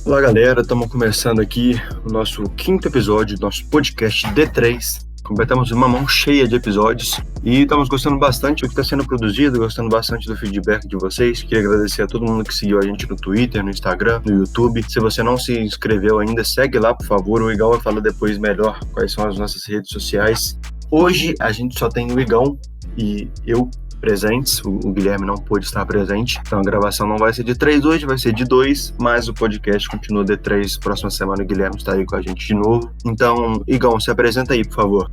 Olá galera, estamos começando aqui o nosso 5º episódio do nosso podcast D3. Completamos uma mão cheia de episódios e estamos gostando bastante do que está sendo produzido, gostando bastante do feedback de vocês. Queria agradecer a todo mundo que seguiu a gente no Twitter, no Instagram, no YouTube. Se você não se inscreveu ainda, segue lá, por favor. O Igão vai falar depois melhor quais são as nossas redes sociais. Hoje a gente só tem o Igão e eu presentes, o Guilherme não pôde estar presente, então a gravação não vai ser de 3 hoje, vai ser de 2, mas o podcast continua de 3, próxima semana o Guilherme está aí com a gente de novo. Então, Igão, se apresenta aí, por favor.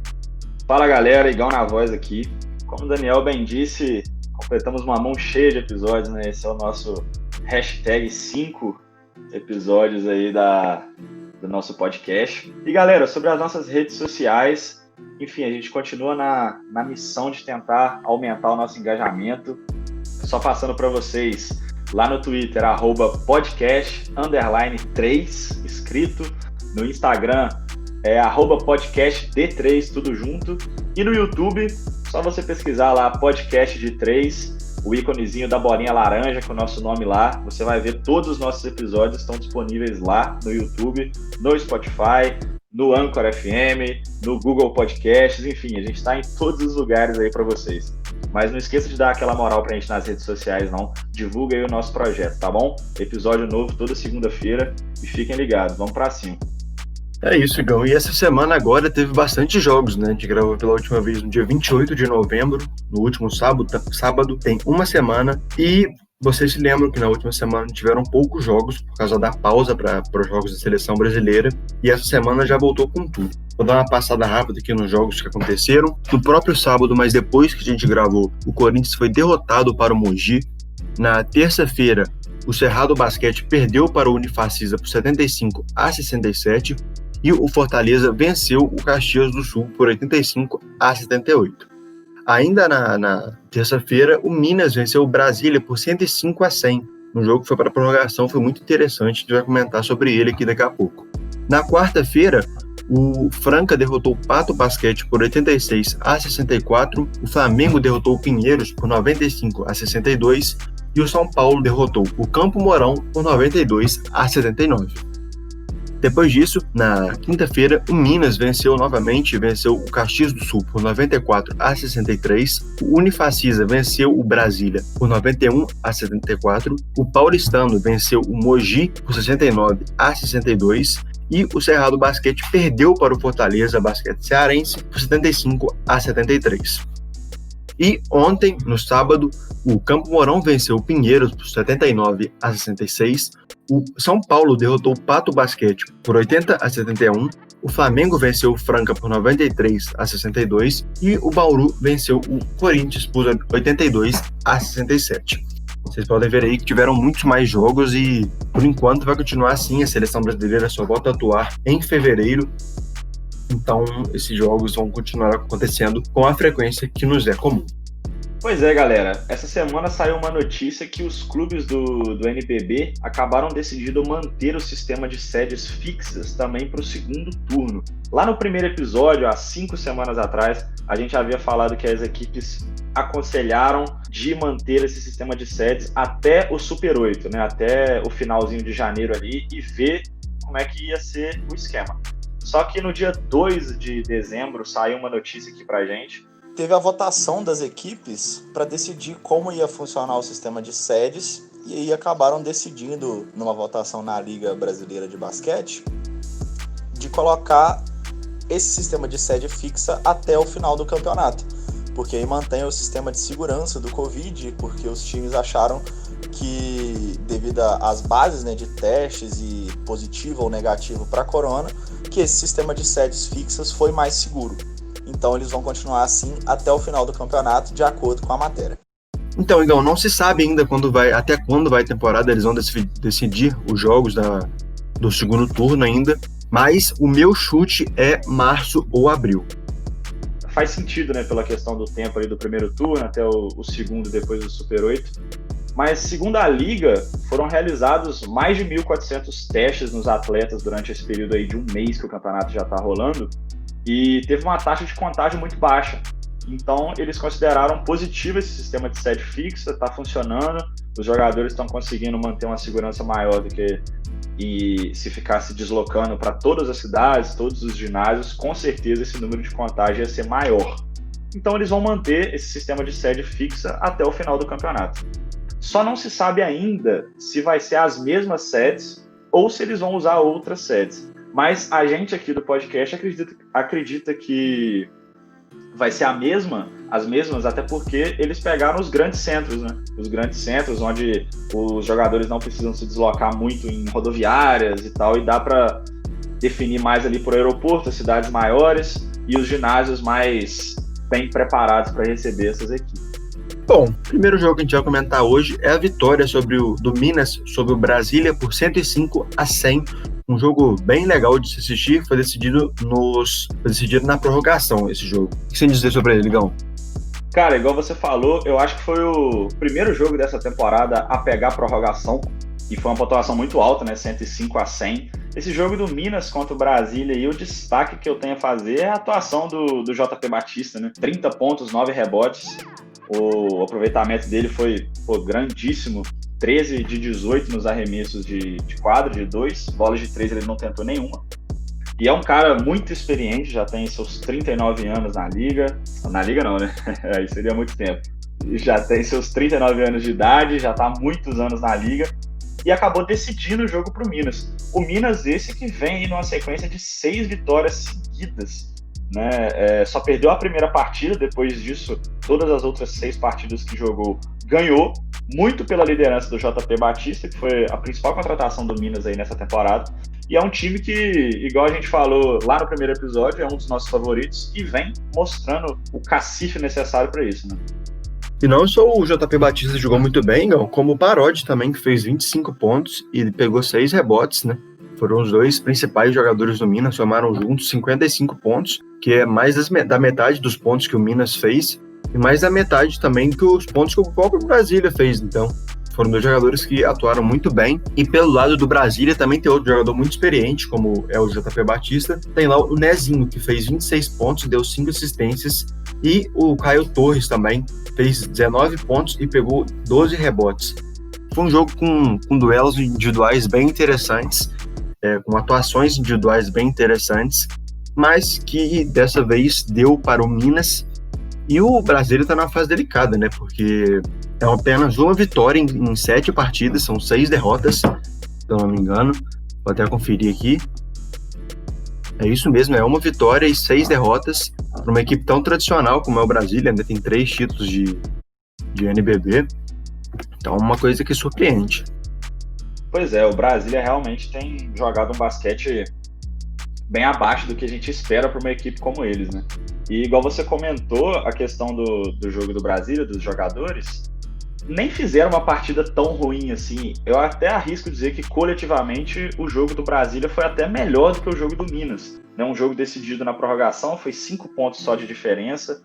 Fala galera, Igão na voz aqui. Como o Daniel bem disse, completamos uma mão cheia de episódios, né? Esse é o nosso hashtag 5 episódios aí do nosso podcast. E galera, sobre as nossas redes sociais, enfim, a gente continua na missão de tentar aumentar o nosso engajamento. Só passando para vocês, lá no Twitter, @podcast_3, escrito. No Instagram, @podcastd3, tudo junto. E no YouTube, só você pesquisar lá, podcast de 3, o íconezinho da bolinha laranja com o nosso nome lá. Você vai ver todos os nossos episódios, estão disponíveis lá no YouTube, no Spotify, no Anchor FM, no Google Podcasts, enfim, a gente está em todos os lugares aí para vocês. Mas não esqueça de dar aquela moral pra gente nas redes sociais, não. Divulga aí o nosso projeto, tá bom? Episódio novo toda segunda-feira e fiquem ligados, vamos pra cima. É isso, Igão. E essa semana agora teve bastante jogos, né? A gente gravou pela última vez no dia 28 de novembro, no último sábado tem uma semana, e vocês se lembram que na última semana tiveram poucos jogos por causa da pausa para os jogos da seleção brasileira, e essa semana já voltou com tudo. Vou dar uma passada rápida aqui nos jogos que aconteceram. No próprio sábado, mas depois que a gente gravou, o Corinthians foi derrotado para o Mogi. Na terça-feira, o Cerrado Basquete perdeu para o Unifacisa por 75-67 e o Fortaleza venceu o Caxias do Sul por 85-78. Ainda na terça-feira, o Minas venceu o Brasília por 105-100. Um jogo que foi para a prorrogação, foi muito interessante, a gente vai comentar sobre ele aqui daqui a pouco. Na quarta-feira, o Franca derrotou o Pato Basquete por 86-64, o Flamengo derrotou o Pinheiros por 95-62 e o São Paulo derrotou o Campo Mourão por 92-79. Depois disso, na quinta-feira, o Minas venceu o Caxias do Sul por 94-63, o Unifacisa venceu o Brasília por 91-74, o Paulistano venceu o Mogi por 69-62 e o Cerrado Basquete perdeu para o Fortaleza Basquete Cearense por 75-73. E ontem, no sábado, o Campo Mourão venceu o Pinheiros por 79-66, o São Paulo derrotou o Pato Basquete por 80-71, o Flamengo venceu o Franca por 93-62 e o Bauru venceu o Corinthians por 82-67. Vocês podem ver aí que tiveram muitos mais jogos e, por enquanto, vai continuar assim. A seleção brasileira só volta a atuar em fevereiro. Então, esses jogos vão continuar acontecendo com a frequência que nos é comum. Pois é, galera. Essa semana saiu uma notícia que os clubes do NBB acabaram decidindo manter o sistema de sedes fixas também para o segundo turno. Lá no primeiro episódio, há 5 semanas atrás, a gente havia falado que as equipes aconselharam de manter esse sistema de sedes até o Super 8, né? Até o finalzinho de janeiro ali e ver como é que ia ser o esquema. Só que no dia 2 de dezembro saiu uma notícia aqui pra gente. Teve a votação das equipes para decidir como ia funcionar o sistema de sedes e aí acabaram decidindo, numa votação na Liga Brasileira de Basquete, de colocar esse sistema de sede fixa até o final do campeonato, porque aí mantém o sistema de segurança do Covid, porque os times acharam que, devido às bases, né, de testes e positivo ou negativo para a corona, que esse sistema de sedes fixas foi mais seguro. Então eles vão continuar assim até o final do campeonato, de acordo com a matéria. Então, Igão, não se sabe ainda até quando vai a temporada, eles vão decidir os jogos do segundo turno ainda, mas o meu chute é março ou abril. Faz sentido, né, pela questão do tempo ali do primeiro turno até o segundo, depois do Super 8. Mas, segundo a Liga, foram realizados mais de 1.400 testes nos atletas durante esse período aí de um mês que o campeonato já está rolando, e teve uma taxa de contágio muito baixa. Então, eles consideraram positivo esse sistema de sede fixa, está funcionando, os jogadores estão conseguindo manter uma segurança maior do que se ficasse deslocando para todas as cidades, todos os ginásios, com certeza esse número de contágio ia ser maior. Então, eles vão manter esse sistema de sede fixa até o final do campeonato. Só não se sabe ainda se vai ser as mesmas sedes ou se eles vão usar outras sedes. Mas a gente aqui do podcast acredita que vai ser as mesmas, até porque eles pegaram os grandes centros, né? Os grandes centros onde os jogadores não precisam se deslocar muito em rodoviárias e tal, e dá para definir mais ali por aeroporto, as cidades maiores e os ginásios mais bem preparados para receber essas equipes. Bom, o primeiro jogo que a gente vai comentar hoje é a vitória do Minas sobre o Brasília por 105-100. Um jogo bem legal de se assistir, foi decidido na prorrogação esse jogo. O que você tem a dizer sobre ele, Ligão? Cara, igual você falou, eu acho que foi o primeiro jogo dessa temporada a pegar a prorrogação, e foi uma pontuação muito alta, né, 105-100. Esse jogo do Minas contra o Brasília, e o destaque que eu tenho a fazer é a atuação do JP Batista, né? 30 pontos, 9 rebotes. O aproveitamento dele foi grandíssimo, 13 de 18 nos arremessos de quadra, de 2, bolas de 3 ele não tentou nenhuma. E é um cara muito experiente, já tem seus 39 anos na liga. Na liga não, né? Aí seria muito tempo. Já tem seus 39 anos de idade, já está há muitos anos na liga. E acabou decidindo o jogo para o Minas. O Minas esse que vem aí numa sequência de 6 vitórias seguidas. Né? Só perdeu a primeira partida, depois disso, todas as outras 6 partidas que jogou, ganhou, muito pela liderança do JP Batista, que foi a principal contratação do Minas aí nessa temporada. E é um time que, igual a gente falou lá no primeiro episódio, é um dos nossos favoritos e vem mostrando o cacife necessário para isso, né? E não só o JP Batista jogou muito bem, como o Parodi também, que fez 25 pontos e pegou 6 rebotes, né? Foram os 2 principais jogadores do Minas, somaram juntos 55 pontos, que é mais da metade dos pontos que o Minas fez, e mais da metade também que os pontos que o próprio Brasília fez. Então, foram 2 jogadores que atuaram muito bem. E pelo lado do Brasília também tem outro jogador muito experiente, como é o JP Batista. Tem lá o Nezinho, que fez 26 pontos e deu 5 assistências. E o Caio Torres também fez 19 pontos e pegou 12 rebotes. Foi um jogo com duelos individuais bem interessantes, com atuações individuais bem interessantes, mas que dessa vez deu para o Minas. E o Brasília está numa fase delicada, né? Porque é apenas uma vitória em 7 partidas, são 6 derrotas, se eu não me engano. Vou até conferir aqui. É isso mesmo, é uma vitória e 6 derrotas para uma equipe tão tradicional como é o Brasília, ainda tem 3 títulos de NBB. Então, uma coisa que surpreende. Pois é, o Brasília realmente tem jogado um basquete bem abaixo do que a gente espera para uma equipe como eles, né? E igual você comentou, a questão do jogo do Brasília, dos jogadores, nem fizeram uma partida tão ruim assim. Eu até arrisco dizer que coletivamente o jogo do Brasília foi até melhor do que o jogo do Minas. Um jogo decidido na prorrogação, foi 5 pontos só de diferença.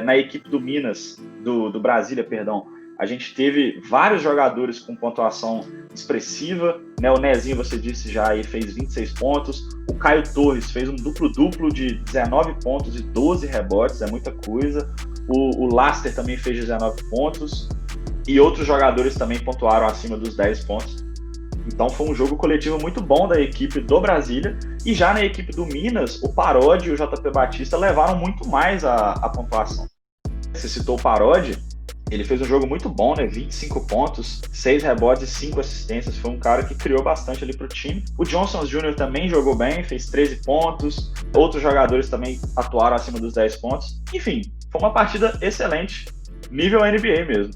Na equipe do Minas, do Brasília, perdão, a gente teve vários jogadores com pontuação expressiva, né? O Nezinho, você disse já, aí fez 26 pontos. O Caio Torres fez um duplo-duplo de 19 pontos e 12 rebotes, é muita coisa. O Laster também fez 19 pontos. E outros jogadores também pontuaram acima dos 10 pontos. Então foi um jogo coletivo muito bom da equipe do Brasília. E já na equipe do Minas, o Parodi e o JP Batista levaram muito mais a pontuação. Você citou o Parodi, ele fez um jogo muito bom, né? 25 pontos, 6 rebotes e 5 assistências. Foi um cara que criou bastante ali pro time. O Johnson Jr. também jogou bem, fez 13 pontos. Outros jogadores também atuaram acima dos 10 pontos. Enfim, foi uma partida excelente, nível NBA mesmo.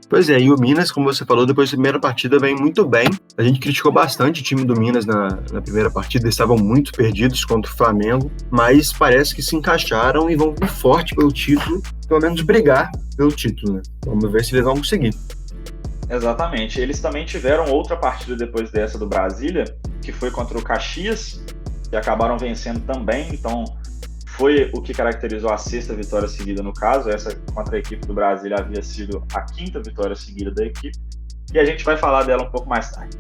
Pois é, e o Minas, como você falou, depois da primeira partida vem muito bem. A gente criticou bastante o time do Minas na primeira partida, eles estavam muito perdidos contra o Flamengo, mas parece que se encaixaram e vão vir forte pelo título, pelo menos brigar pelo título, né? Vamos ver se eles vão conseguir. Exatamente, eles também tiveram outra partida depois dessa do Brasília, que foi contra o Caxias, e acabaram vencendo também, então foi o que caracterizou a 6ª vitória seguida no caso. Essa contra a equipe do Brasília havia sido a 5ª vitória seguida da equipe, e a gente vai falar dela um pouco mais tarde.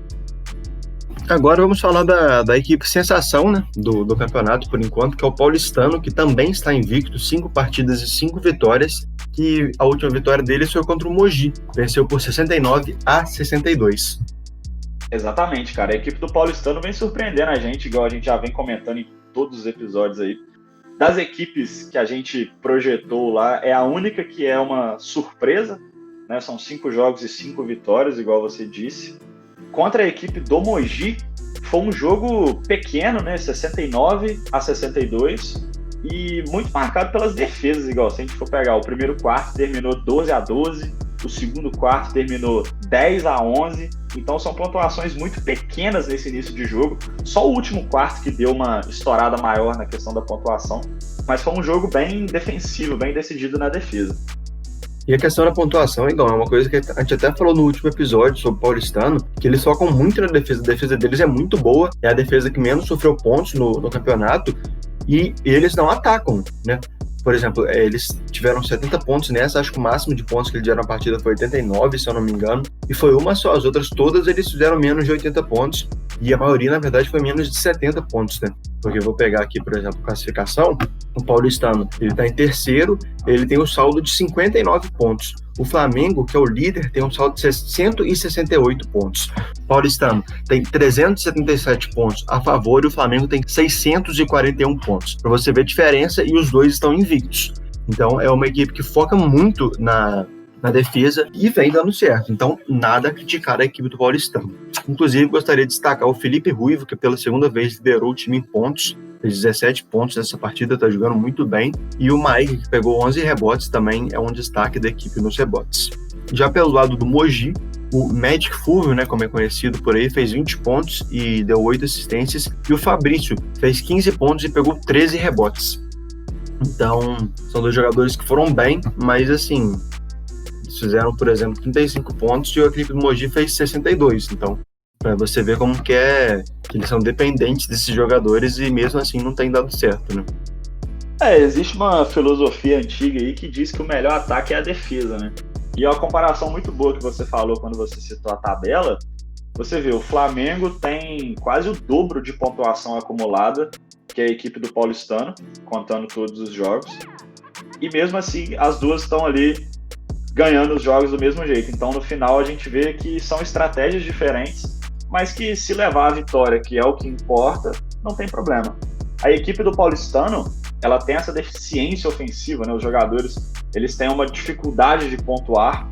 Agora vamos falar da equipe sensação, né, do campeonato, por enquanto, que é o Paulistano, que também está invicto, 5 partidas e 5 vitórias, que a última vitória deles foi contra o Mogi, venceu por 69-62. Exatamente, cara. A equipe do Paulistano vem surpreendendo a gente, igual a gente já vem comentando em todos os episódios aí. Das equipes que a gente projetou lá, é a única que é uma surpresa, né? São 5 jogos e 5 vitórias, igual você disse. Contra a equipe do Mogi, foi um jogo pequeno, né? 69-62, e muito marcado pelas defesas, igual se a gente for pegar o primeiro quarto, terminou 12-12, o segundo quarto terminou 10-11, então são pontuações muito pequenas nesse início de jogo. Só o último quarto que deu uma estourada maior na questão da pontuação, mas foi um jogo bem defensivo, bem decidido na defesa. E a questão da pontuação, igual, é uma coisa que a gente até falou no último episódio sobre o Paulistano, que eles focam muito na defesa. A defesa deles é muito boa, é a defesa que menos sofreu pontos no campeonato, e eles não atacam, né? Por exemplo, eles tiveram 70 pontos nessa, acho que o máximo de pontos que eles deram na partida foi 89, se eu não me engano, e foi uma só, as outras todas eles fizeram menos de 80 pontos, e a maioria, na verdade, foi menos de 70 pontos, né? Porque eu vou pegar aqui, por exemplo, a classificação, o Paulistano, ele está em terceiro, ele tem um saldo de 59 pontos. O Flamengo, que é o líder, tem um saldo de 168 pontos. O Paulistano tem 377 pontos a favor e o Flamengo tem 641 pontos. Para você ver a diferença, e os dois estão invictos. Então, é uma equipe que foca muito na defesa e vem dando certo. Então, nada a criticar a equipe do Paulistano. Inclusive, gostaria de destacar o Felipe Ruivo, que pela segunda vez liderou o time em pontos, fez 17 pontos nessa partida, está jogando muito bem. E o Mike, que pegou 11 rebotes, também é um destaque da equipe nos rebotes. Já pelo lado do Mogi, o Magic Fulvio, né, como é conhecido por aí, fez 20 pontos e deu 8 assistências. E o Fabrício fez 15 pontos e pegou 13 rebotes. Então, são dois jogadores que foram bem, mas assim, eles fizeram, por exemplo, 35 pontos e a equipe do Mogi fez 62. Então, para você ver como que eles são dependentes desses jogadores e mesmo assim não tem dado certo, né? Existe uma filosofia antiga aí que diz que o melhor ataque é a defesa, né? E é uma comparação muito boa que você falou quando você citou a tabela. Você vê, o Flamengo tem quase o dobro de pontuação acumulada que a equipe do Paulistano, contando todos os jogos. E mesmo assim, as duas estão ali ganhando os jogos do mesmo jeito. Então, no final, a gente vê que são estratégias diferentes, mas que se levar a vitória, que é o que importa, não tem problema. A equipe do Paulistano, ela tem essa deficiência ofensiva, né? Os jogadores, eles têm uma dificuldade de pontuar.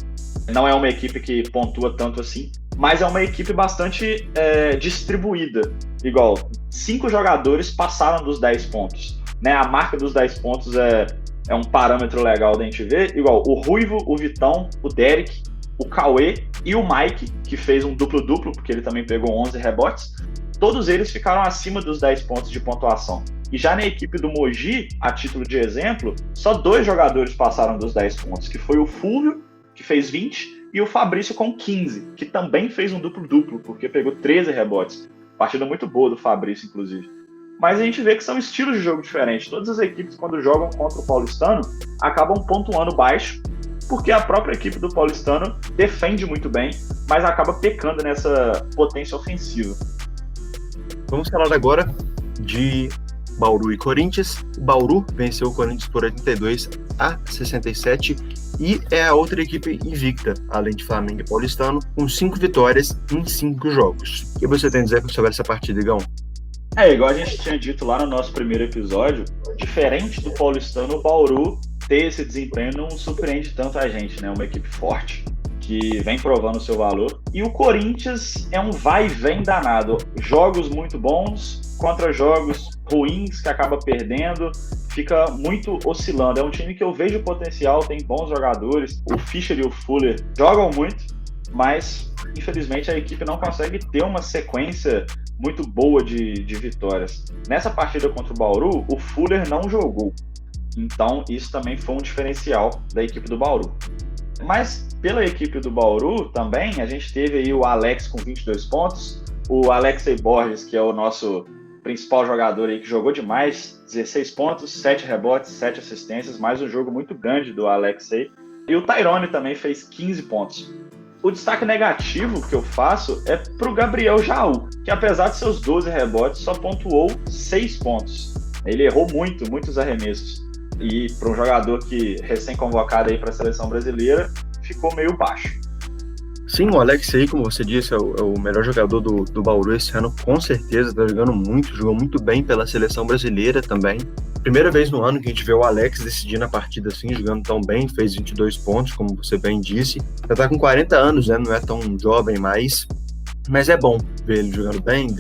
Não é uma equipe que pontua tanto assim, mas é uma equipe bastante distribuída. Igual, 5 jogadores passaram dos 10 pontos, né? A marca dos 10 pontos é um parâmetro legal da gente ver. Igual, o Ruivo, o Vitão, o Derek, o Cauê e o Mike, que fez um duplo-duplo, porque ele também pegou 11 rebotes, todos eles ficaram acima dos 10 pontos de pontuação. E já na equipe do Mogi, a título de exemplo, só 2 jogadores passaram dos 10 pontos, que foi o Fulvio, que fez 20, e o Fabrício com 15, que também fez um duplo-duplo, porque pegou 13 rebotes. Partida muito boa do Fabrício, inclusive. Mas a gente vê que são estilos de jogo diferentes. Todas as equipes, quando jogam contra o Paulistano, acabam pontuando baixo, porque a própria equipe do Paulistano defende muito bem, mas acaba pecando nessa potência ofensiva. Vamos falar agora de Bauru e Corinthians. O Bauru venceu o Corinthians por 82-67 e é a outra equipe invicta, além de Flamengo e Paulistano, com 5 vitórias em 5 jogos. O que você tem a dizer sobre essa partida, Igão? Igual a gente tinha dito lá no nosso primeiro episódio, diferente do Paulistano, o Bauru ter esse desempenho não surpreende tanto a gente, né? Uma equipe forte que vem provando o seu valor. E o Corinthians é um vai e vem danado. Jogos muito bons contra jogos ruins que acaba perdendo, fica muito oscilando. É um time que eu vejo potencial, tem bons jogadores. O Fischer e o Fuller jogam muito, mas infelizmente a equipe não consegue ter uma sequência muito boa de vitórias. Nessa partida contra o Bauru, o Fuller não jogou. Então, isso também foi um diferencial da equipe do Bauru. Mas, pela equipe do Bauru, também, a gente teve aí o Alex com 22 pontos, o Alexei Borges, que é o nosso principal jogador aí, que jogou demais, 16 pontos, 7 rebotes, 7 assistências, mais um jogo muito grande do Alexei. E o Tyrone também fez 15 pontos. O destaque negativo que eu faço é pro Gabriel Jaú, que apesar de seus 12 rebotes, só pontuou 6 pontos. Ele errou muitos arremessos. E para um jogador que recém-convocado aí para a seleção brasileira, ficou meio baixo. Sim, o Alex aí, como você disse, é o melhor jogador do Bauru esse ano, com certeza, tá jogando muito, jogou muito bem pela seleção brasileira também. Primeira vez no ano que a gente vê o Alex decidindo a partida assim, jogando tão bem, fez 22 pontos, como você bem disse. Já tá com 40 anos, né, não é tão jovem mais, mas é bom ver ele jogando bem,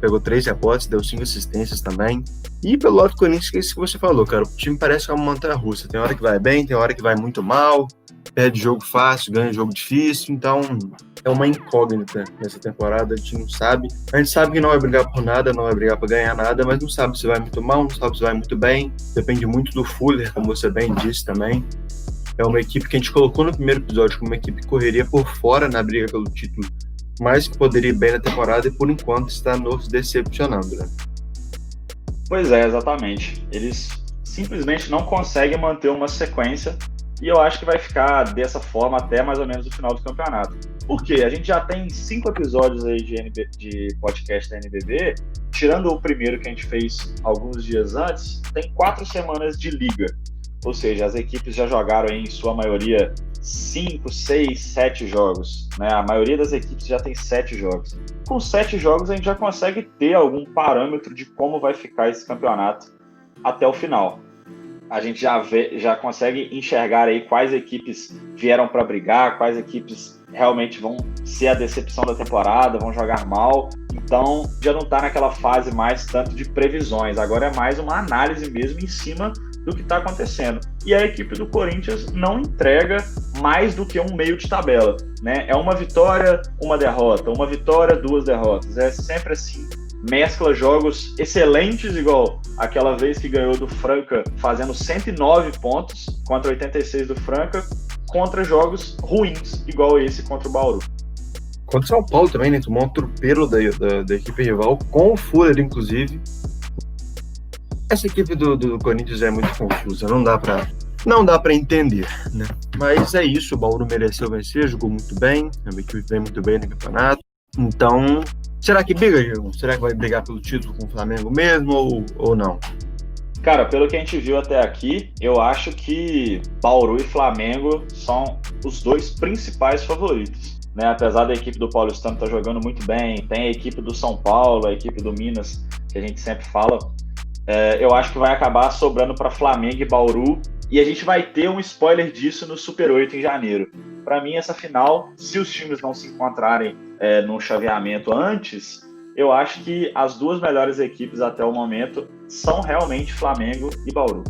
pegou 3 rebotes, deu 5 assistências também. E pelo lado do Corinthians, que é isso que você falou, cara, o time parece que é uma montanha-russa, tem hora que vai bem, tem hora que vai muito mal, perde jogo fácil, ganha jogo difícil, então é uma incógnita nessa temporada, a gente não sabe. A gente sabe que não vai brigar por nada, não vai brigar para ganhar nada, mas não sabe se vai muito mal, não sabe se vai muito bem. Depende muito do Fuller, como você bem disse também. É uma equipe que a gente colocou no primeiro episódio como uma equipe que correria por fora na briga pelo título, mas que poderia ir bem na temporada e por enquanto está nos decepcionando, né? Pois é, exatamente. Eles simplesmente não conseguem manter uma sequência. E eu acho que vai ficar dessa forma até mais ou menos o final do campeonato. Por quê? A gente já tem 5 episódios aí de podcast da NBB, tirando o primeiro que a gente fez alguns dias antes, tem 4 semanas de liga. Ou seja, as equipes já jogaram aí, em sua maioria 5, 6, 7 jogos. Né? A maioria das equipes já tem 7 jogos. Com 7 jogos a gente já consegue ter algum parâmetro de como vai ficar esse campeonato até o final. A gente já consegue enxergar aí quais equipes vieram para brigar, quais equipes realmente vão ser a decepção da temporada, vão jogar mal. Então, já não está naquela fase mais tanto de previsões. Agora é mais uma análise mesmo em cima do que está acontecendo. E a equipe do Corinthians não entrega mais do que um meio de tabela, né? É uma vitória, uma derrota, uma vitória, 2 derrotas. É sempre assim. Mescla jogos excelentes, igual aquela vez que ganhou do Franca, fazendo 109 pontos contra 86 do Franca, contra jogos ruins, igual esse contra o Bauru. Contra o São Paulo também, né? Tomou um atropelo da equipe rival, com o Fuller, inclusive. Essa equipe do Corinthians é muito confusa, não dá pra entender, né? Mas é isso, o Bauru mereceu vencer, jogou muito bem, a equipe vem muito bem no campeonato. Então, será que briga, Diego? Será que vai brigar pelo título com o Flamengo mesmo ou não? Cara, pelo que a gente viu até aqui, eu acho que Bauru e Flamengo são os 2 principais favoritos. Né? Apesar da equipe do Paulistano estar jogando muito bem, tem a equipe do São Paulo, a equipe do Minas, que a gente sempre fala, eu acho que vai acabar sobrando para Flamengo e Bauru, e a gente vai ter um spoiler disso no Super 8 em janeiro. Para mim, essa final, se os times não se encontrarem no chaveamento antes, eu acho que as 2 melhores equipes até o momento são realmente Flamengo e Bauru.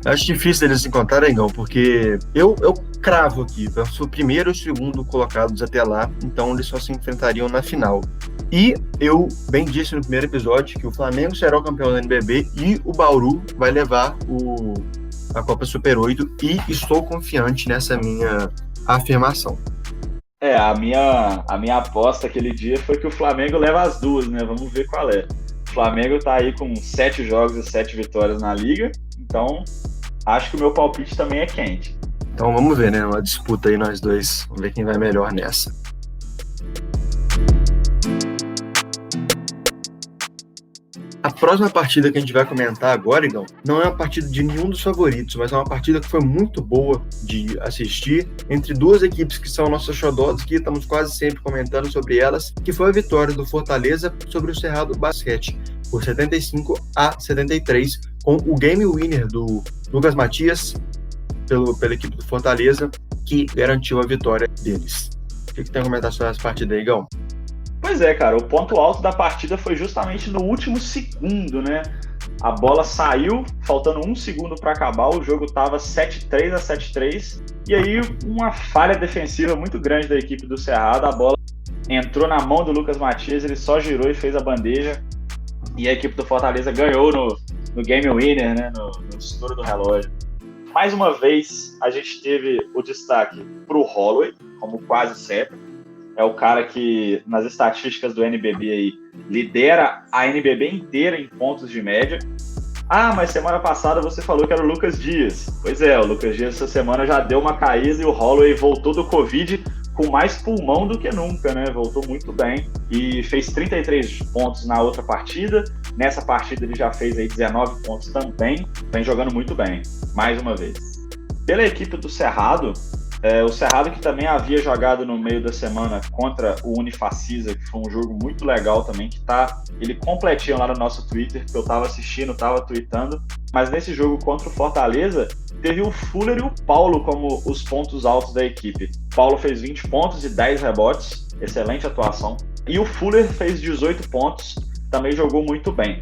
Eu acho difícil eles se encontrarem, Gão, porque eu cravo aqui, eu sou o primeiro e o segundo colocados até lá, então eles só se enfrentariam na final. E eu bem disse no primeiro episódio que o Flamengo será o campeão da NBB e o Bauru vai levar a Copa Super 8 e estou confiante nessa minha afirmação. A minha aposta aquele dia foi que o Flamengo leva as 2, né? Vamos ver qual é. O Flamengo tá aí com 7 jogos e 7 vitórias na Liga, então acho que o meu palpite também é quente. Então vamos ver, né? Uma disputa aí nós dois, vamos ver quem vai melhor nessa. A próxima partida que a gente vai comentar agora, Igão, não é uma partida de nenhum dos favoritos, mas é uma partida que foi muito boa de assistir entre 2 equipes que são nossas xodós, que estamos quase sempre comentando sobre elas, que foi a vitória do Fortaleza sobre o Cerrado Basquete, por 75-73, com o game winner do Lucas Matias, pela equipe do Fortaleza, que garantiu a vitória deles. O que tem a comentar sobre essa partida aí, Igão? Pois é, cara, o ponto alto da partida foi justamente no último segundo, né? A bola saiu, faltando 1 segundo para acabar, o jogo estava 7-3, e aí uma falha defensiva muito grande da equipe do Cerrado, a bola entrou na mão do Lucas Matias, ele só girou e fez a bandeja, e a equipe do Fortaleza ganhou no game winner, né? No estouro do relógio. Mais uma vez, a gente teve o destaque para o Holloway, como quase sempre. É o cara que, nas estatísticas do NBB aí, lidera a NBB inteira em pontos de média. Ah, mas semana passada você falou que era o Lucas Dias. Pois é, o Lucas Dias essa semana já deu uma caída e o Holloway voltou do Covid com mais pulmão do que nunca, né? Voltou muito bem e fez 33 pontos na outra partida. Nessa partida ele já fez aí 19 pontos também. Vem jogando muito bem, mais uma vez. Pela equipe do Cerrado, o Cerrado que também havia jogado no meio da semana contra o Unifacisa, que foi um jogo muito legal também, que ele completinho lá no nosso Twitter, que eu tava assistindo, tava tweetando, mas nesse jogo contra o Fortaleza, teve o Fuller e o Paulo como os pontos altos da equipe. O Paulo fez 20 pontos e 10 rebotes, excelente atuação, e o Fuller fez 18 pontos, também jogou muito bem.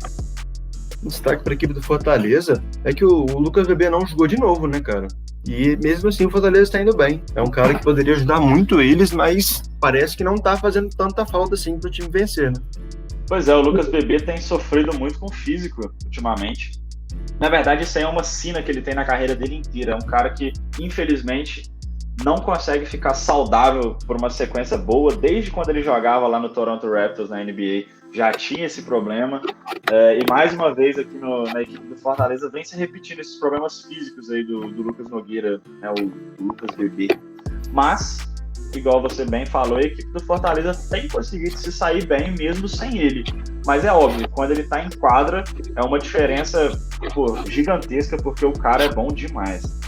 O destaque para a equipe do Fortaleza é que o Lucas Bebê não jogou de novo, né, cara? E mesmo assim o Fortaleza está indo bem. É um cara que poderia ajudar muito eles, mas parece que não está fazendo tanta falta assim para o time vencer, né? Pois é, o Lucas Bebê tem sofrido muito com o físico ultimamente. Na verdade, isso aí é uma sina que ele tem na carreira dele inteira. É um cara que, infelizmente, não consegue ficar saudável por uma sequência boa. Desde quando ele jogava lá no Toronto Raptors, na NBA, já tinha esse problema. E mais uma vez aqui na equipe do Fortaleza vem se repetindo esses problemas físicos aí do Lucas Nogueira, né, o Lucas Bebê. Mas, igual você bem falou, a equipe do Fortaleza tem conseguido se sair bem mesmo sem ele. Mas é óbvio, quando ele tá em quadra, é uma diferença gigantesca, porque o cara é bom demais.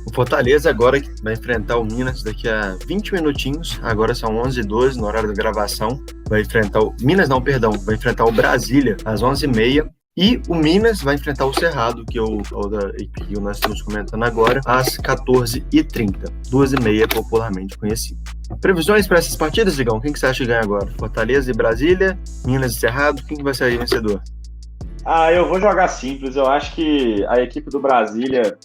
O Fortaleza agora vai enfrentar o Minas daqui a 20 minutinhos, agora são 11h12 no horário da gravação, vai enfrentar vai enfrentar o Brasília às 11h30 e o Minas vai enfrentar o Cerrado, que é o que nós estamos comentando agora, às 14h30, 2h30 popularmente conhecido. Previsões para essas partidas, Digão? Quem que você acha que ganha agora? Fortaleza e Brasília, Minas e Cerrado, quem que vai sair vencedor? Eu vou jogar simples, eu acho que a equipe do Brasília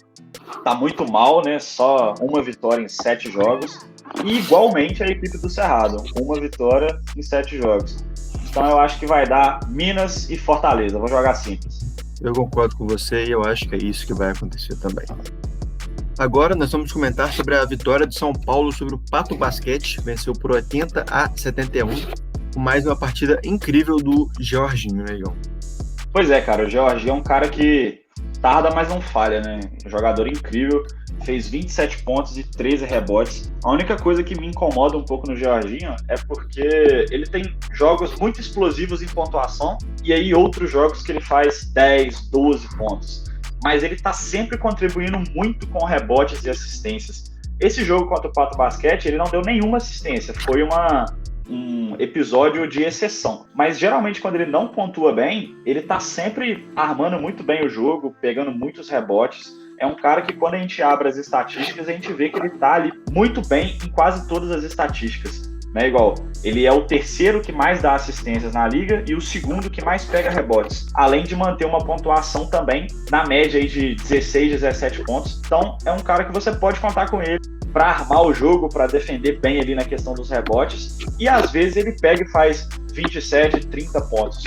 tá muito mal, né? Só uma vitória em 7 jogos. E igualmente a equipe do Cerrado, uma vitória em 7 jogos. Então eu acho que vai dar Minas e Fortaleza. Vou jogar simples. Eu concordo com você e eu acho que é isso que vai acontecer também. Agora nós vamos comentar sobre a vitória de São Paulo sobre o Pato Basquete. Venceu por 80-71, com mais uma partida incrível do Jorginho, né, Igor? Pois é, cara. O Jorginho é um cara que tarda, mas não falha, né? Um jogador incrível, fez 27 pontos e 13 rebotes. A única coisa que me incomoda um pouco no Jorginho é porque ele tem jogos muito explosivos em pontuação e aí outros jogos que ele faz 10, 12 pontos. Mas ele tá sempre contribuindo muito com rebotes e assistências. Esse jogo contra o Pato Basquete, ele não deu nenhuma assistência, foi um episódio de exceção. Mas geralmente quando ele não pontua bem, ele tá sempre armando muito bem o jogo, pegando muitos rebotes. É um cara que quando a gente abre as estatísticas, a gente vê que ele tá ali muito bem em quase todas as estatísticas. Né? Igual, ele é o terceiro que mais dá assistências na liga e o segundo que mais pega rebotes. Além de manter uma pontuação também na média aí de 16, 17 pontos. Então é um cara que você pode contar com ele para armar o jogo, para defender bem ali na questão dos rebotes, e às vezes ele pega e faz 27, 30 pontos.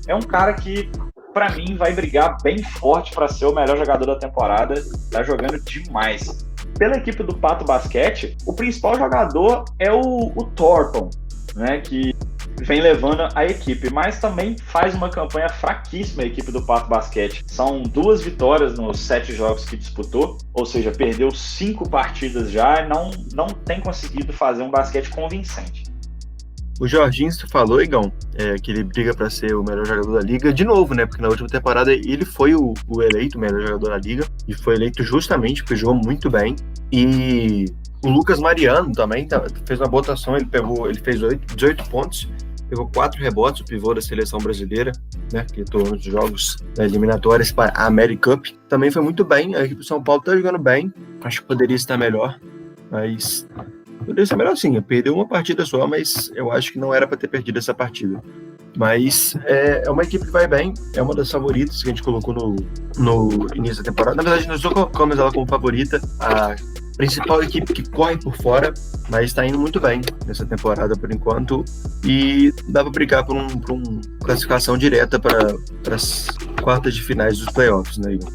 É um cara que, para mim, vai brigar bem forte para ser o melhor jogador da temporada, tá jogando demais. Pela equipe do Pato Basquete, o principal jogador é o Thornton, né, que vem levando a equipe, mas também faz uma campanha fraquíssima a equipe do Pato Basquete. São 2 vitórias nos 7 jogos que disputou, ou seja, perdeu 5 partidas já e não tem conseguido fazer um basquete convincente. O Jorginho, você falou, Igão, que ele briga para ser o melhor jogador da liga de novo, né? Porque na última temporada ele foi o eleito melhor jogador da liga e foi eleito justamente porque jogou muito bem. E o Lucas Mariano também fez uma votação, ele fez 18 pontos, pegou 4 rebotes, o pivô da seleção brasileira, né? Que atuou nos jogos eliminatórios para a America Cup. Também foi muito bem, a equipe do São Paulo está jogando bem, acho que poderia estar melhor, mas poderia ser melhor sim, perdeu uma partida só, mas eu acho que não era para ter perdido essa partida. Mas é uma equipe que vai bem, é uma das favoritas que a gente colocou no início da temporada. Na verdade, nós não colocamos ela como favorita, a principal equipe que corre por fora, mas está indo muito bem nessa temporada por enquanto, e dá para brigar por uma classificação direta para as quartas de finais dos playoffs, né, Igor?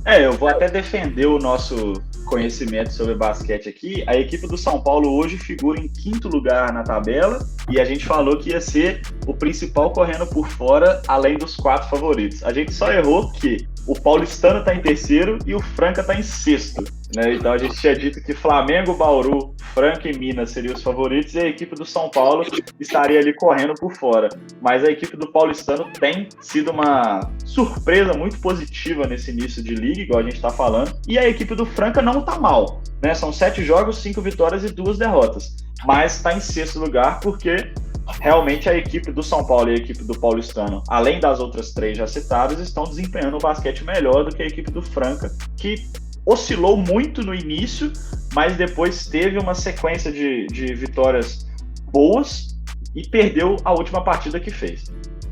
Eu vou até defender o nosso conhecimento sobre basquete aqui. A equipe do São Paulo hoje figura em 5º lugar na tabela e a gente falou que ia ser o principal correndo por fora, além dos 4 favoritos. A gente só errou que o Paulistano está em terceiro e o Franca está em sexto. Né? Então a gente tinha dito que Flamengo, Bauru, Franca e Minas seriam os favoritos e a equipe do São Paulo estaria ali correndo por fora. Mas a equipe do Paulistano tem sido uma surpresa muito positiva nesse início de liga, igual a gente está falando. E a equipe do Franca não está mal. Né? São 7 jogos, 5 vitórias e 2 derrotas. Mas está em sexto lugar porque realmente a equipe do São Paulo e a equipe do Paulistano, além das outras 3 já citadas, estão desempenhando um basquete melhor do que a equipe do Franca, que oscilou muito no início, mas depois teve uma sequência de vitórias boas e perdeu a última partida que fez.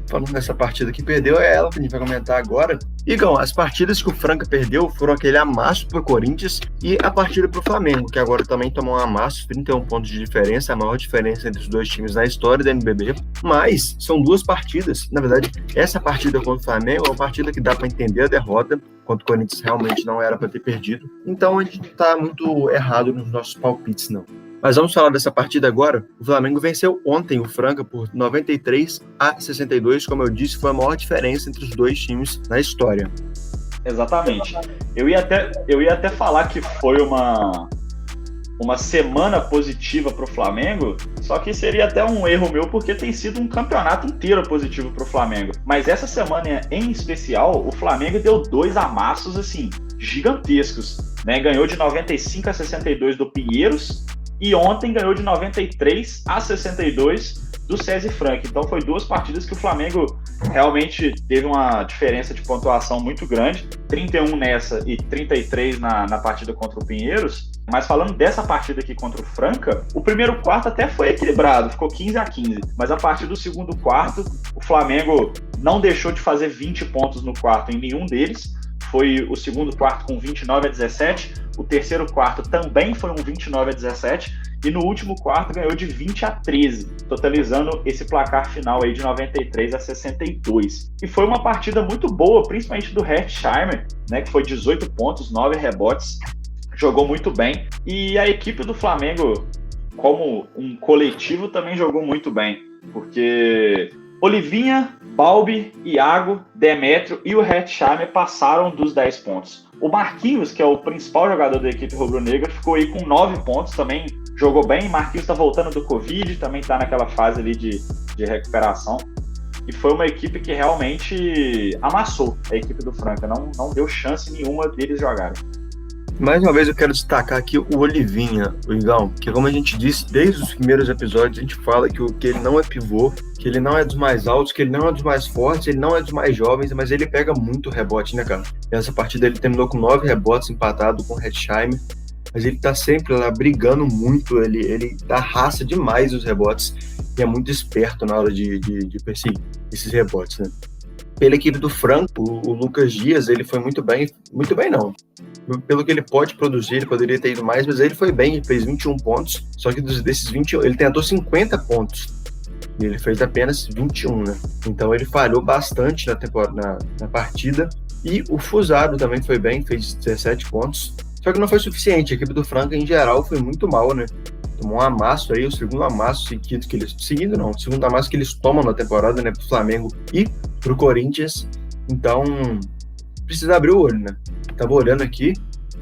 Falando nessa partida que perdeu, é ela que a gente vai comentar agora. Igão, as partidas que o Franca perdeu foram aquele amasso pro Corinthians e a partida pro Flamengo, que agora também tomou um amasso, 31 pontos de diferença, a maior diferença entre os dois times na história da NBB. Mas são 2 partidas, na verdade, essa partida contra o Flamengo é uma partida que dá para entender a derrota, enquanto o Corinthians realmente não era para ter perdido. Então a gente não tá muito errado nos nossos palpites, não. Mas vamos falar dessa partida agora. O Flamengo venceu ontem o Franca por 93-62. Como eu disse, foi a maior diferença entre os dois times na história. Exatamente. Eu ia até falar que foi uma semana positiva para o Flamengo, só que seria até um erro meu, porque tem sido um campeonato inteiro positivo para o Flamengo. Mas essa semana em especial, o Flamengo deu 2 amassos assim, gigantescos. Né? Ganhou de 95-62 do Pinheiros, e ontem ganhou de 93-62 do SESI Franca. Então foi 2 partidas que o Flamengo realmente teve uma diferença de pontuação muito grande, 31 nessa e 33 na partida contra o Pinheiros. Mas falando dessa partida aqui contra o Franca, o primeiro quarto até foi equilibrado, ficou 15-15, mas a partir do segundo quarto, o Flamengo não deixou de fazer 20 pontos no quarto em nenhum deles. Foi o segundo quarto com 29-17, o terceiro quarto também foi um 29-17, e no último quarto ganhou de 20-13, totalizando esse placar final aí de 93-62. E foi uma partida muito boa, principalmente do Hertzheimer, né, que foi 18 pontos, 9 rebotes, jogou muito bem. E a equipe do Flamengo, como um coletivo, também jogou muito bem, porque Olivinha, Balbi, Iago, Demétrio e o Hertzheimer passaram dos 10 pontos. O Marquinhos, que é o principal jogador da equipe rubro-negra, ficou aí com 9 pontos, também jogou bem. Marquinhos está voltando do Covid, também está naquela fase ali de recuperação. E foi uma equipe que realmente amassou a equipe do Franca, não deu chance nenhuma deles jogarem. Mais uma vez eu quero destacar aqui o Olivinha, o Igão, que como a gente disse desde os primeiros episódios, a gente fala que ele não é pivô, que ele não é dos mais altos, que ele não é dos mais fortes, ele não é dos mais jovens, mas ele pega muito rebote, né, cara? Nessa partida ele terminou com 9 rebotes empatado com o Hertzheimer, mas ele tá sempre lá brigando muito, ele arrasta demais os rebotes e é muito esperto na hora de perseguir esses rebotes, né? Pela equipe do Franca, o Lucas Dias, ele foi muito bem não. Pelo que ele pode produzir, ele poderia ter ido mais, mas ele foi bem, ele fez 21 pontos, só que desses 21, ele tentou 50 pontos, e ele fez apenas 21, né? Então ele falhou bastante na partida, e o Fusaro também foi bem, fez 17 pontos, só que não foi suficiente, a equipe do Franca em geral foi muito mal, né? Tomou um amasso aí, o segundo amasso seguido o segundo amasso que eles tomam na temporada, né, pro Flamengo e pro Corinthians, então precisa abrir o olho, né? Tava olhando aqui,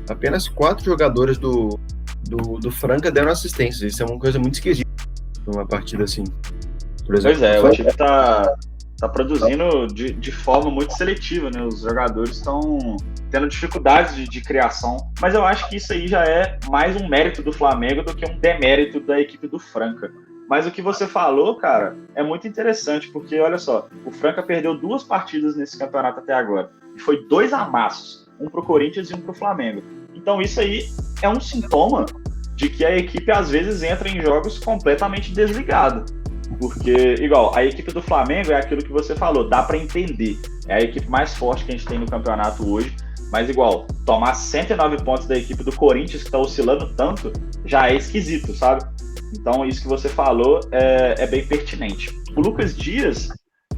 apenas 4 jogadores do Franca deram assistência, isso é uma coisa muito esquisita numa partida assim. Por exemplo, pois é, o time tá produzindo de forma muito seletiva, né? Os jogadores estão tendo dificuldades de criação, mas eu acho que isso aí já é mais um mérito do Flamengo do que um demérito da equipe do Franca. Mas o que você falou, cara, é muito interessante, porque olha só, o Franca perdeu 2 partidas nesse campeonato até agora, e foi 2 amassos, um pro Corinthians e um pro Flamengo. Então isso aí é um sintoma de que a equipe às vezes entra em jogos completamente desligada. Porque, igual, a equipe do Flamengo é aquilo que você falou, dá pra entender. É a equipe mais forte que a gente tem no campeonato hoje. Mas, igual, tomar 109 pontos da equipe do Corinthians, que tá oscilando tanto, já é esquisito, sabe? Então, isso que você falou é bem pertinente. O Lucas Dias,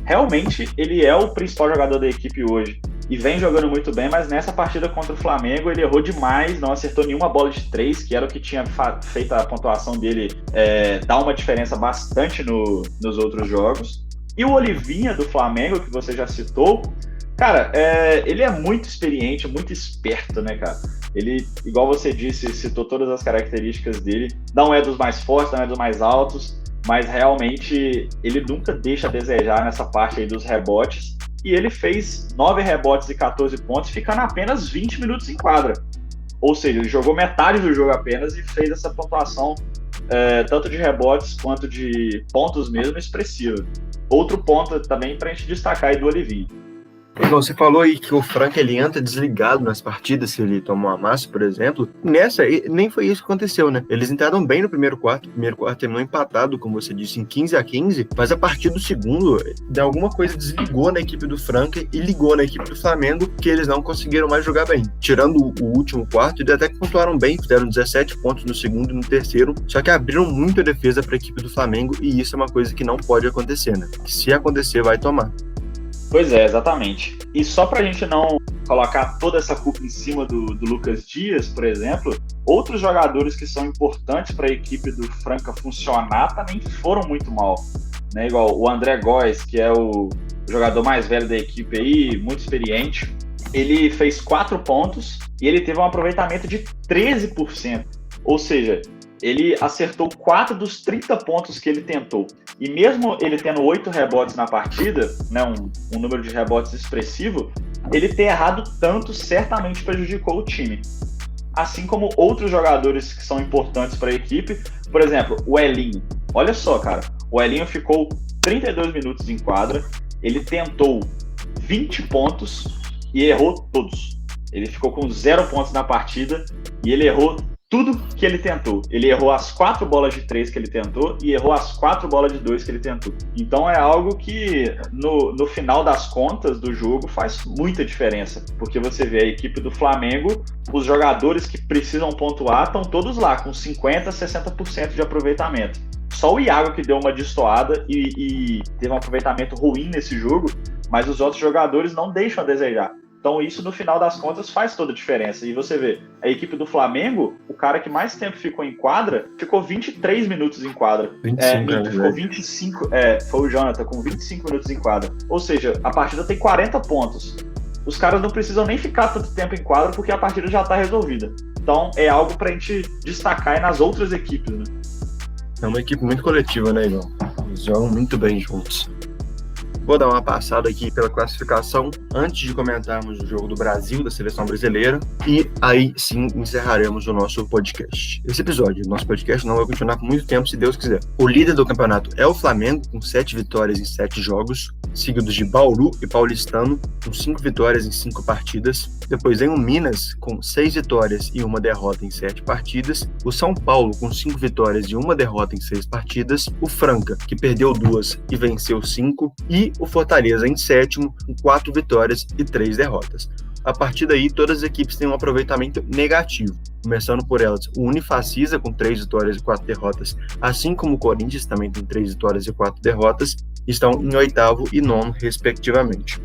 realmente, ele é o principal jogador da equipe hoje. E vem jogando muito bem, mas nessa partida contra o Flamengo ele errou demais, não acertou nenhuma bola de 3, que era o que tinha feito a pontuação dele dar uma diferença bastante nos outros jogos. E o Olivinha do Flamengo, que você já citou, Cara, ele é muito experiente, muito esperto, né, cara? Ele, igual você disse, citou todas as características dele. Não é dos mais fortes, não é dos mais altos, mas realmente ele nunca deixa a desejar nessa parte aí dos rebotes. E ele fez 9 rebotes e 14 pontos, ficando apenas 20 minutos em quadra. Ou seja, ele jogou metade do jogo apenas e fez essa pontuação tanto de rebotes quanto de pontos mesmo expressiva. Outro ponto também para a gente destacar aí do Olivinho. Então, você falou aí que o Franca ele entra desligado nas partidas se ele tomou uma massa, por exemplo. Nessa, nem foi isso que aconteceu, né? Eles entraram bem no primeiro quarto. O primeiro quarto terminou empatado, como você disse, em 15-15. Mas a partir do segundo, de alguma coisa desligou na equipe do Franca e ligou na equipe do Flamengo, que eles não conseguiram mais jogar bem. Tirando o último quarto, eles até que pontuaram bem, fizeram 17 pontos no segundo e no terceiro. Só que abriram muito a defesa para a equipe do Flamengo e isso é uma coisa que não pode acontecer, né? Que se acontecer, vai tomar. Pois é, exatamente. E só pra gente não colocar toda essa culpa em cima do Lucas Dias, por exemplo, outros jogadores que são importantes para a equipe do Franca funcionar também foram muito mal. Né? Igual o André Góes, que é o jogador mais velho da equipe aí, muito experiente. Ele fez 4 pontos e ele teve um aproveitamento de 13%. Ou seja, ele acertou 4 dos 30 pontos que ele tentou. E mesmo ele tendo 8 rebotes na partida, né, um número de rebotes expressivo, ele ter errado tanto certamente prejudicou o time. Assim como outros jogadores que são importantes para a equipe, por exemplo, o Elinho. Olha só, cara, o Elinho ficou 32 minutos em quadra, ele tentou 20 pontos e errou todos. Ele ficou com 0 pontos na partida e ele errou tudo que ele tentou. Ele errou as 4 bolas de 3 que ele tentou e errou as 4 bolas de 2 que ele tentou. Então é algo que no final das contas do jogo faz muita diferença, porque você vê a equipe do Flamengo, os jogadores que precisam pontuar estão todos lá com 50%, 60% de aproveitamento. Só o Iago que deu uma destoada e teve um aproveitamento ruim nesse jogo, mas os outros jogadores não deixam a desejar. Então isso, no final das contas, faz toda a diferença. E você vê, a equipe do Flamengo, o cara que mais tempo ficou em quadra, ficou 23 minutos em quadra. 25, ficou 25, foi o Jonathan, com 25 minutos em quadra. Ou seja, a partida tem 40 pontos. Os caras não precisam nem ficar tanto tempo em quadra, porque a partida já está resolvida. Então é algo pra gente destacar aí nas outras equipes, né? É uma equipe muito coletiva, né, Igor? Eles jogam muito bem juntos. Vou dar uma passada aqui pela classificação antes de comentarmos o jogo do Brasil, da seleção brasileira, e aí sim encerraremos o nosso podcast. Esse episódio, nosso podcast não vai continuar por muito tempo, se Deus quiser. O líder do campeonato é o Flamengo, com 7 vitórias em 7 jogos, seguidos de Bauru e Paulistano, com 5 vitórias em 5 partidas. Depois vem o Minas, com 6 vitórias e 1 derrota em 7 partidas. O São Paulo, com 5 vitórias e 1 derrota em 6 partidas. O Franca, que perdeu 2 e venceu 5. E o Fortaleza em 7º, com 4 vitórias e 3 derrotas. A partir daí, todas as equipes têm um aproveitamento negativo. Começando por elas, o Unifacisa com 3 vitórias e 4 derrotas, assim como o Corinthians também tem 3 vitórias e 4 derrotas, estão em 8º e 9º, respectivamente.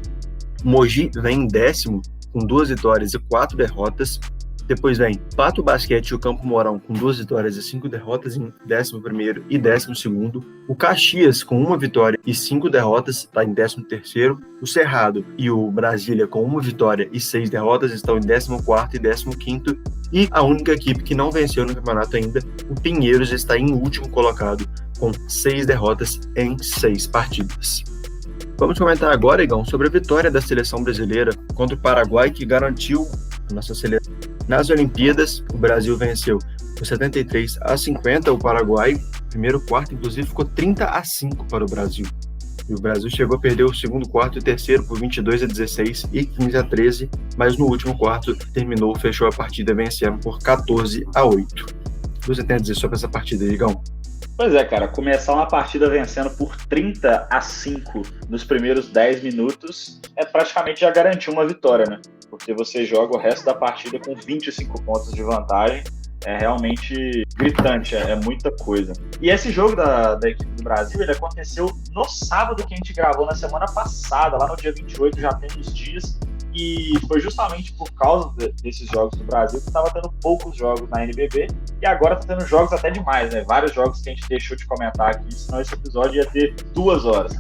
O Mogi vem em 10º, com 2 vitórias e 4 derrotas. Depois vem Pato Basquete e o Campo Mourão com 2 vitórias e 5 derrotas em 11º e 12º. O Caxias com 1 vitória e 5 derrotas está em 13º. O Cerrado e o Brasília com 1 vitória e 6 derrotas estão em 14º e 15º. E a única equipe que não venceu no campeonato ainda, o Pinheiros, está em último colocado com 6 derrotas em 6 partidas. Vamos comentar agora, Igão, sobre a vitória da seleção brasileira contra o Paraguai, que garantiu a nossa seleção. Nas Olimpíadas, o Brasil venceu por 73-50 o Paraguai. Primeiro quarto, inclusive, ficou 30-5 para o Brasil. E o Brasil chegou a perder o segundo quarto e o terceiro por 22-16 e 15-13, mas no último quarto fechou a partida vencendo por 14-8. O que você tem a dizer sobre essa partida, Igão? Pois é, cara, começar uma partida vencendo por 30-5 nos primeiros 10 minutos é praticamente já garantir uma vitória, né? Porque você joga o resto da partida com 25 pontos de vantagem, é realmente gritante, é muita coisa. E esse jogo da equipe do Brasil, ele aconteceu no sábado que a gente gravou na semana passada, lá no dia 28, já tem uns dias, e foi justamente por causa desses jogos do Brasil que estava tendo poucos jogos na NBB, e agora está tendo jogos até demais, né? Vários jogos que a gente deixou de comentar aqui, senão esse episódio ia ter 2 horas.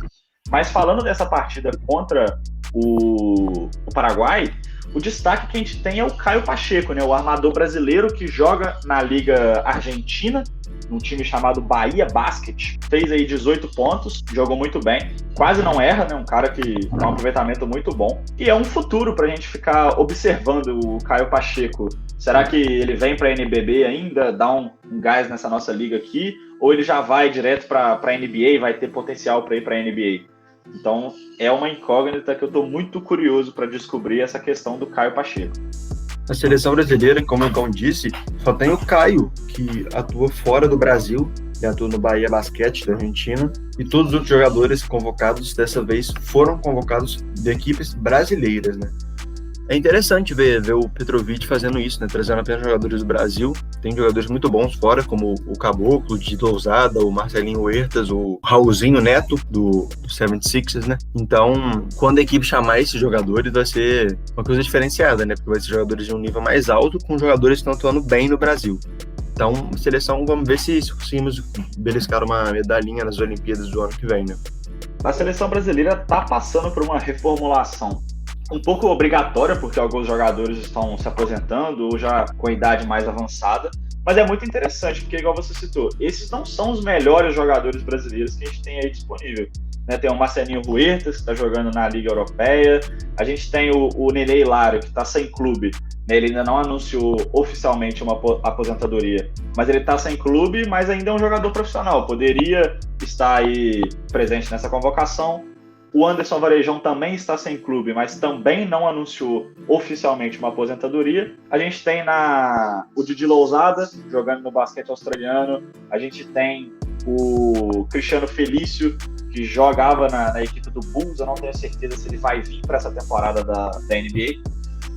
Mas falando dessa partida contra o Paraguai, o destaque que a gente tem é o Caio Pacheco, né? O armador brasileiro que joga na Liga Argentina, num time chamado Bahia Basket. Fez aí 18 pontos, jogou muito bem, quase não erra, né? Um cara que tem um aproveitamento muito bom. E é um futuro pra gente ficar observando o Caio Pacheco. Será que ele vem pra NBB ainda, dá um gás nessa nossa liga aqui? Ou ele já vai direto pra NBA e vai ter potencial pra ir pra NBA? Então, é uma incógnita que eu estou muito curioso para descobrir essa questão do Caio Pacheco. A seleção brasileira, como o Igão disse, só tem o Caio, que atua fora do Brasil, que atua no Bahia Basquete da Argentina, e todos os outros jogadores convocados, dessa vez, foram convocados de equipes brasileiras, né? É interessante ver o Petrovic fazendo isso, né? Trazendo apenas jogadores do Brasil. Tem jogadores muito bons fora, como o Caboclo, o Didi Lousada, o Marcelinho Huertas, o Raulzinho Neto, do 76ers, né? Então, quando a equipe chamar esses jogadores, vai ser uma coisa diferenciada, né? Porque vai ser jogadores de um nível mais alto, com jogadores que estão atuando bem no Brasil. Então, a seleção, vamos ver se conseguimos beliscar uma medalhinha nas Olimpíadas do ano que vem, né? A seleção brasileira está passando por uma reformulação um pouco obrigatória, porque alguns jogadores estão se aposentando ou já com a idade mais avançada, mas é muito interessante, porque igual você citou, esses não são os melhores jogadores brasileiros que a gente tem aí disponível. Né? Tem o Marcelinho Huertas, que está jogando na Liga Europeia, a gente tem o Nenê Hilário, que está sem clube, né? Ele ainda não anunciou oficialmente uma aposentadoria, mas ele está sem clube, mas ainda é um jogador profissional, poderia estar aí presente nessa convocação. O Anderson Varejão também está sem clube, mas também não anunciou oficialmente uma aposentadoria. A gente tem o Didi Lousada, jogando no basquete australiano. A gente tem o Cristiano Felício, que jogava na equipe do Bulls. Eu não tenho certeza se ele vai vir para essa temporada da NBA.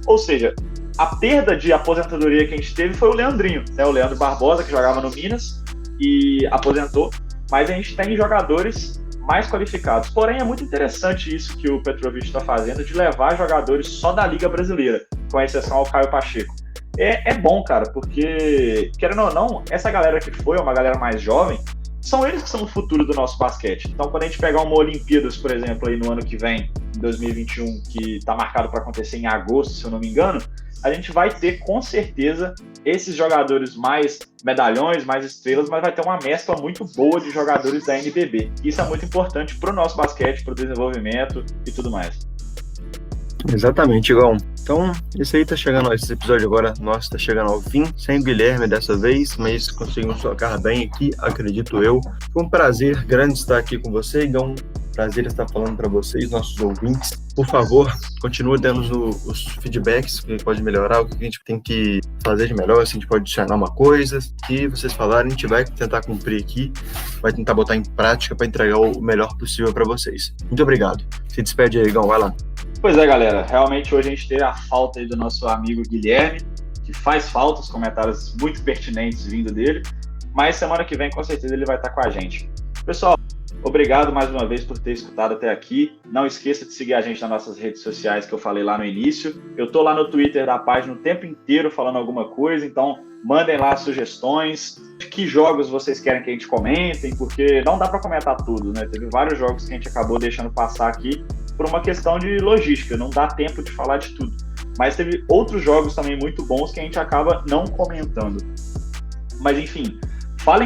Ou seja, a perda de aposentadoria que a gente teve foi o Leandrinho, né? O Leandro Barbosa, que jogava no Minas e aposentou. Mas a gente tem jogadores mais qualificados. Porém, é muito interessante isso que o Petrovic está fazendo, de levar jogadores só da Liga Brasileira, com exceção ao Caio Pacheco. É bom, cara, porque, querendo ou não, essa galera que foi, uma galera mais jovem, são eles que são o futuro do nosso basquete. Então, quando a gente pegar uma Olimpíadas, por exemplo, aí no ano que vem, em 2021, que está marcado para acontecer em agosto, se eu não me engano, a gente vai ter, com certeza, esses jogadores mais medalhões, mais estrelas, mas vai ter uma mescla muito boa de jogadores da NBB. Isso é muito importante para o nosso basquete, para o desenvolvimento e tudo mais. Exatamente, Igão. Então, esse aí tá chegando, esse episódio agora, nosso tá chegando ao fim, sem o Guilherme dessa vez, mas conseguimos tocar bem aqui, acredito eu. Foi um prazer grande estar aqui com você, Igão. Prazer estar falando para vocês, nossos ouvintes. Por favor, continue dando os feedbacks, que pode melhorar, o que a gente tem que fazer de melhor, se a gente pode adicionar uma coisa. Se vocês falarem, a gente vai tentar cumprir aqui, vai tentar botar em prática para entregar o melhor possível para vocês. Muito obrigado. Se despede aí, Igão, vai lá. Pois é, galera, realmente hoje a gente teve a falta aí do nosso amigo Guilherme, que faz falta, os comentários muito pertinentes vindo dele, mas semana que vem com certeza ele vai estar com a gente. Pessoal, obrigado mais uma vez por ter escutado até aqui. Não esqueça de seguir a gente nas nossas redes sociais que eu falei lá no início. Eu tô lá no Twitter da página o tempo inteiro falando alguma coisa, então mandem lá sugestões, que jogos vocês querem que a gente comentem, porque não dá para comentar tudo, né? Teve vários jogos que a gente acabou deixando passar aqui por uma questão de logística, não dá tempo de falar de tudo. Mas teve outros jogos também muito bons que a gente acaba não comentando. Mas enfim,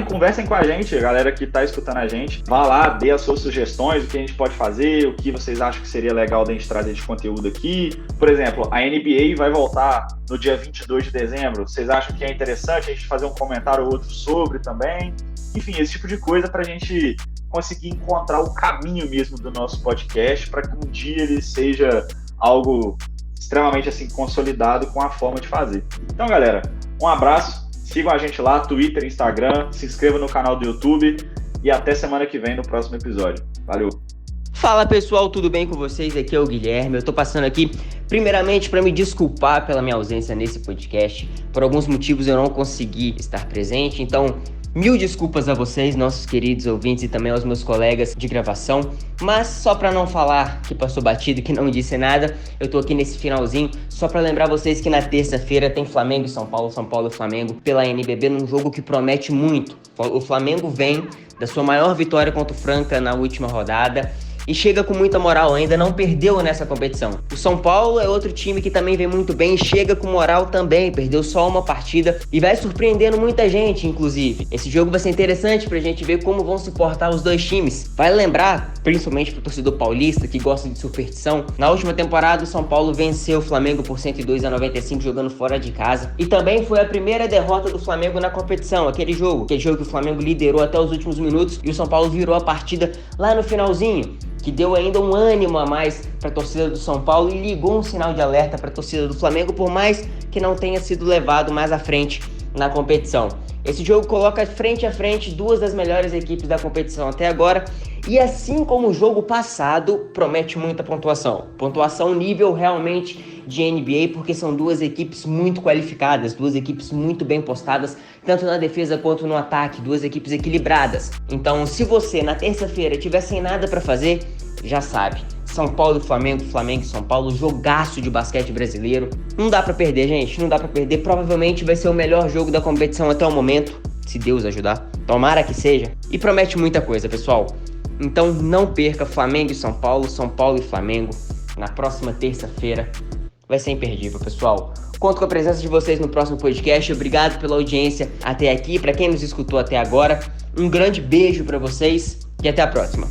conversem com a gente, a galera que está escutando a gente. Vá lá, dê as suas sugestões, o que a gente pode fazer, o que vocês acham que seria legal da gente trazer de conteúdo aqui. Por exemplo, a NBA vai voltar no dia 22 de dezembro. Vocês acham que é interessante a gente fazer um comentário ou outro sobre também? Enfim, esse tipo de coisa para a gente conseguir encontrar o caminho mesmo do nosso podcast para que um dia ele seja algo extremamente assim consolidado com a forma de fazer. Então, galera, um abraço, sigam a gente lá, Twitter, Instagram, se inscrevam no canal do YouTube e até semana que vem no próximo episódio. Valeu! Fala pessoal, tudo bem com vocês? Aqui é o Guilherme, eu tô passando aqui primeiramente para me desculpar pela minha ausência nesse podcast. Por alguns motivos eu não consegui estar presente, então mil desculpas a vocês, nossos queridos ouvintes, e também aos meus colegas de gravação. Mas só para não falar que passou batido, que não disse nada, eu tô aqui nesse finalzinho só para lembrar vocês que na terça-feira tem Flamengo e São Paulo e Flamengo pela NBB, num jogo que promete muito. O Flamengo vem da sua maior vitória contra o Franca na última rodada e chega com muita moral, ainda não perdeu nessa competição. O São Paulo é outro time que também vem muito bem, chega com moral também, perdeu só uma partida e vai surpreendendo muita gente, inclusive. Esse jogo vai ser interessante pra gente ver como vão se portar os dois times. Vale lembrar, principalmente pro torcedor paulista que gosta de superstição, na última temporada o São Paulo venceu o Flamengo por 102-95 jogando fora de casa, e também foi a primeira derrota do Flamengo na competição, aquele jogo que o Flamengo liderou até os últimos minutos e o São Paulo virou a partida lá no finalzinho, que deu ainda um ânimo a mais para a torcida do São Paulo e ligou um sinal de alerta para a torcida do Flamengo, por mais que não tenha sido levado mais à frente na competição. Esse jogo coloca frente a frente duas das melhores equipes da competição até agora, e assim como o jogo passado, promete muita pontuação. Pontuação nível realmente de NBA, porque são duas equipes muito qualificadas, duas equipes muito bem postadas, tanto na defesa quanto no ataque, duas equipes equilibradas. Então, se você na terça-feira tiver sem nada para fazer, já sabe, São Paulo e Flamengo, Flamengo e São Paulo, jogaço de basquete brasileiro. Não dá pra perder, gente, não dá pra perder. Provavelmente vai ser o melhor jogo da competição até o momento, se Deus ajudar. Tomara que seja. E promete muita coisa, pessoal. Então não perca Flamengo e São Paulo e Flamengo na próxima terça-feira. Vai ser imperdível, pessoal. Conto com a presença de vocês no próximo podcast. Obrigado pela audiência até aqui. Pra quem nos escutou até agora, um grande beijo pra vocês e até a próxima.